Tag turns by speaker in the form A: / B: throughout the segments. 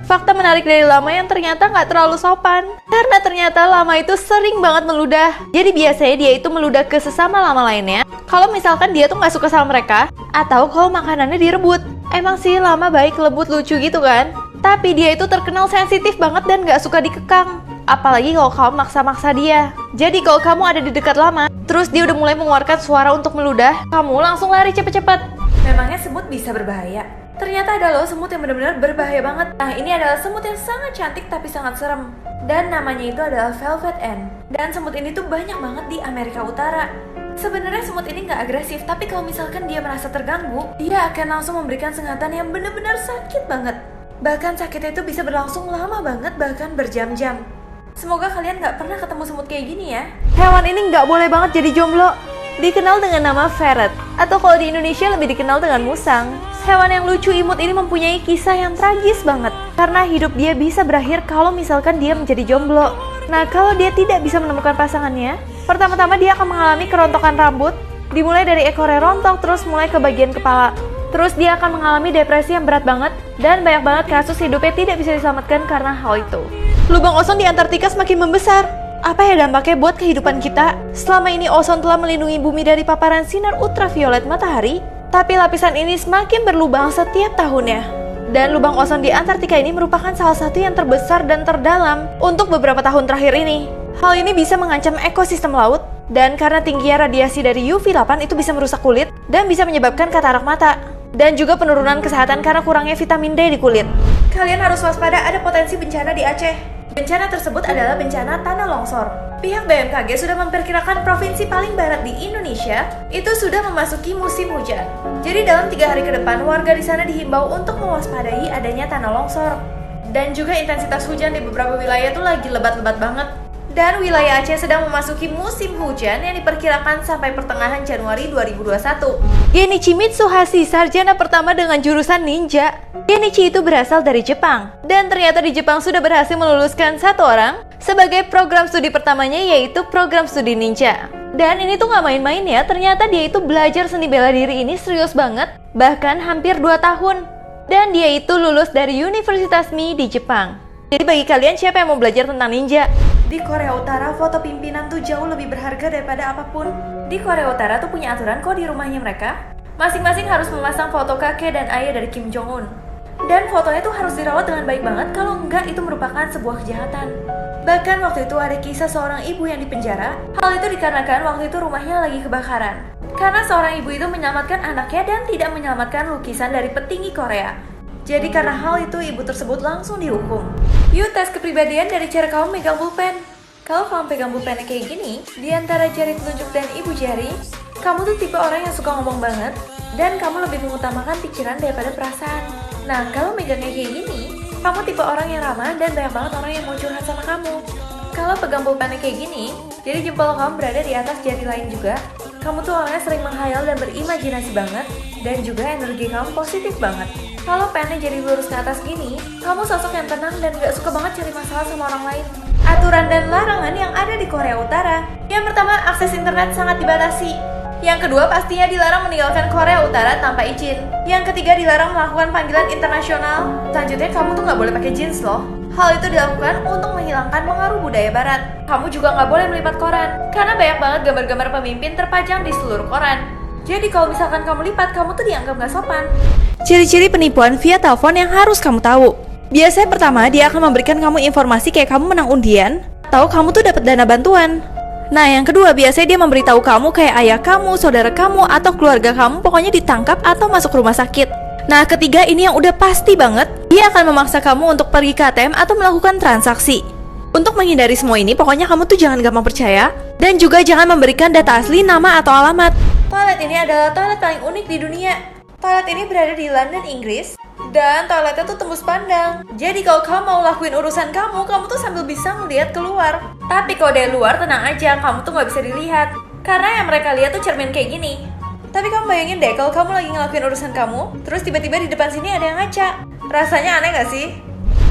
A: Fakta menarik dari Lama yang ternyata nggak terlalu sopan. Karena ternyata Lama itu sering banget meludah. Jadi biasanya dia itu meludah ke sesama Lama lainnya kalau misalkan dia tuh nggak suka sama mereka, atau kalau makanannya direbut. Emang sih Lama baik, lembut, lucu gitu kan. Tapi dia itu terkenal sensitif banget dan nggak suka dikekang. Apalagi kalau kamu maksa-maksa dia. Jadi kalau kamu ada di dekat Lama, terus dia udah mulai mengeluarkan suara untuk meludah, kamu langsung lari cepet-cepet. Memangnya semut bisa berbahaya? Ternyata ada loh semut yang benar-benar berbahaya banget. Nah, ini adalah semut yang sangat cantik tapi sangat serem. Dan namanya itu adalah Velvet Ant. Dan semut ini tuh banyak banget di Amerika Utara. Sebenarnya semut ini nggak agresif, tapi kalau misalkan dia merasa terganggu, dia akan langsung memberikan sengatan yang benar-benar sakit banget. Bahkan sakitnya itu bisa berlangsung lama banget, bahkan berjam-jam. Semoga kalian nggak pernah ketemu semut kayak gini ya. Hewan ini nggak boleh banget jadi jomblo. Dikenal dengan nama ferret, atau kalau di Indonesia lebih dikenal dengan musang. Hewan yang lucu imut ini mempunyai kisah yang tragis banget. Karena hidup dia bisa berakhir kalau misalkan dia menjadi jomblo. Nah, kalau dia tidak bisa menemukan pasangannya, pertama-tama dia akan mengalami kerontokan rambut. Dimulai dari ekornya rontok, terus mulai ke bagian kepala. Terus dia akan mengalami depresi yang berat banget. Dan banyak banget kasus hidupnya tidak bisa diselamatkan karena hal itu. Lubang ozon di Antartika semakin membesar. Apa ya dampaknya buat kehidupan kita? Selama ini ozon telah melindungi bumi dari paparan sinar ultraviolet matahari, tapi lapisan ini semakin berlubang setiap tahunnya. Dan lubang ozon di Antartika ini merupakan salah satu yang terbesar dan terdalam untuk beberapa tahun terakhir ini. Hal ini bisa mengancam ekosistem laut, dan karena tingginya radiasi dari UV8 itu bisa merusak kulit dan bisa menyebabkan katarak mata. Dan juga penurunan kesehatan karena kurangnya vitamin D di kulit. Kalian harus waspada, ada potensi bencana di Aceh. Bencana tersebut adalah bencana tanah longsor. Pihak BMKG sudah memperkirakan provinsi paling barat di Indonesia itu sudah memasuki musim hujan. Jadi dalam 3 hari ke depan, warga di sana dihimbau untuk mewaspadai adanya tanah longsor. Dan juga intensitas hujan di beberapa wilayah tuh lagi lebat-lebat banget. Dan wilayah Aceh sedang memasuki musim hujan yang diperkirakan sampai pertengahan Januari 2021. Genichi Mitsuhashi, sarjana pertama dengan jurusan ninja. Genichi itu berasal dari Jepang. Dan ternyata di Jepang sudah berhasil meluluskan 1 orang sebagai program studi pertamanya, yaitu program studi ninja. Dan ini tuh gak main-main ya, ternyata dia itu belajar seni bela diri ini serius banget, bahkan hampir 2 tahun. Dan dia itu lulus dari Universitas Mii di Jepang. Jadi bagi kalian siapa yang mau belajar tentang ninja? Di Korea Utara, foto pimpinan tuh jauh lebih berharga daripada apapun. Di Korea Utara tuh punya aturan kok di rumahnya mereka. Masing-masing harus memasang foto kakek dan ayah dari Kim Jong-un. Dan fotonya tuh harus dirawat dengan baik banget, kalau enggak itu merupakan sebuah kejahatan. Bahkan waktu itu ada kisah seorang ibu yang dipenjara. Hal itu dikarenakan waktu itu rumahnya lagi kebakaran. Karena seorang ibu itu menyelamatkan anaknya dan tidak menyelamatkan lukisan dari petinggi Korea. Jadi karena hal itu ibu tersebut langsung dihukum. Yuk tes kepribadian dari cara kamu megang pulpen. Kalau kamu pegang pulpennya kayak gini, di antara jari telunjuk dan ibu jari, kamu tuh tipe orang yang suka ngomong banget, dan kamu lebih mengutamakan pikiran daripada perasaan. Nah, kalau megangnya kayak gini, kamu tipe orang yang ramah dan banyak banget orang yang mau curhat sama kamu. Kalau pegang pulpennya kayak gini, jadi jempol kamu berada di atas jari lain juga. Kamu tuh orangnya sering menghayal dan berimajinasi banget, dan juga energi kamu positif banget. Kalau pennya jadi lurus ke atas gini, kamu sosok yang tenang dan gak suka banget cari masalah sama orang lain. Aturan dan larangan yang ada di Korea Utara. Yang pertama, akses internet sangat dibatasi. Yang kedua, pastinya dilarang meninggalkan Korea Utara tanpa izin. Yang ketiga, dilarang melakukan panggilan internasional. Selanjutnya, kamu tuh gak boleh pakai jeans loh. Hal itu dilakukan untuk menghilangkan pengaruh budaya barat. Kamu juga gak boleh melipat koran, karena banyak banget gambar-gambar pemimpin terpajang di seluruh koran. Jadi kalau misalkan kamu lipat, kamu tuh dianggap gak sopan. Ciri-ciri penipuan via telepon yang harus kamu tahu. Biasanya pertama, dia akan memberikan kamu informasi kayak kamu menang undian, atau kamu tuh dapat dana bantuan. Nah, yang kedua, biasanya dia memberitahu kamu kayak ayah kamu, saudara kamu, atau keluarga kamu pokoknya ditangkap atau masuk rumah sakit. Nah, ketiga, ini yang udah pasti banget, dia akan memaksa kamu untuk pergi ke ATM atau melakukan transaksi. Untuk menghindari semua ini, pokoknya kamu tuh jangan gampang percaya, dan juga jangan memberikan data asli, nama atau alamat. Toilet ini adalah toilet paling unik di dunia. Toilet ini berada di London, Inggris, dan toiletnya tuh tembus pandang. Jadi kalau kamu mau lakuin urusan kamu tuh sambil bisa ngeliat keluar. Tapi kalau dari luar, tenang aja, kamu tuh gak bisa dilihat. Karena yang mereka lihat tuh cermin kayak gini. Tapi kamu bayangin deh, kalau kamu lagi ngelakuin urusan kamu, terus tiba-tiba di depan sini ada yang ngaca. Rasanya aneh gak sih?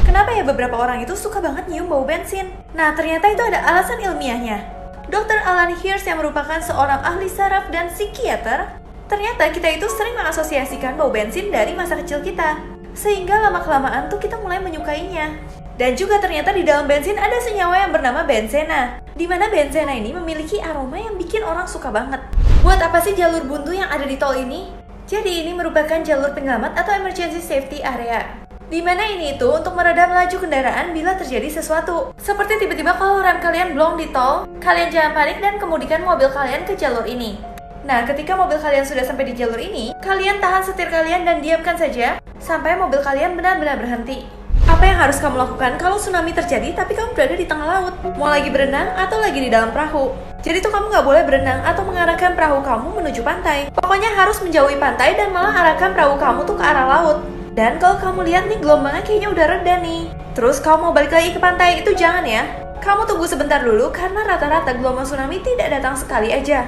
A: Kenapa ya beberapa orang itu suka banget nyium bau bensin? Nah, ternyata itu ada alasan ilmiahnya. Dr. Alan Hirsch yang merupakan seorang ahli saraf dan psikiater, ternyata kita itu sering mengasosiasikan bau bensin dari masa kecil kita. sehingga lama-kelamaan tuh kita mulai menyukainya. Dan juga ternyata di dalam bensin ada senyawa yang bernama benzena, di mana benzena ini memiliki aroma yang bikin orang suka banget. Buat apa sih jalur buntu yang ada di tol ini? Jadi ini merupakan jalur penyelamat atau emergency safety area, di mana ini itu untuk meredam laju kendaraan bila terjadi sesuatu. Seperti tiba-tiba kalau rem kalian blong di tol, kalian jangan panik dan kemudikan mobil kalian ke jalur ini. Nah, ketika mobil kalian sudah sampai di jalur ini, kalian tahan setir kalian dan diamkan saja sampai mobil kalian benar-benar berhenti. Apa yang harus kamu lakukan kalau tsunami terjadi tapi kamu berada di tengah laut? Mau lagi berenang atau lagi di dalam perahu? Jadi tuh kamu nggak boleh berenang atau mengarahkan perahu kamu menuju pantai. Pokoknya harus menjauhi pantai dan malah arahkan perahu kamu tuh ke arah laut. Dan kalau kamu lihat nih gelombangnya kayaknya udah reda nih, terus kamu mau balik lagi ke pantai, itu jangan ya. Kamu tunggu sebentar dulu karena rata-rata gelombang tsunami tidak datang sekali aja.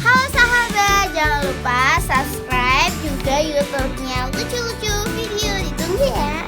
B: Halo sahabat, jangan lupa subscribe juga YouTube-nya Lucu-Lucu Video. Ditunggu ya.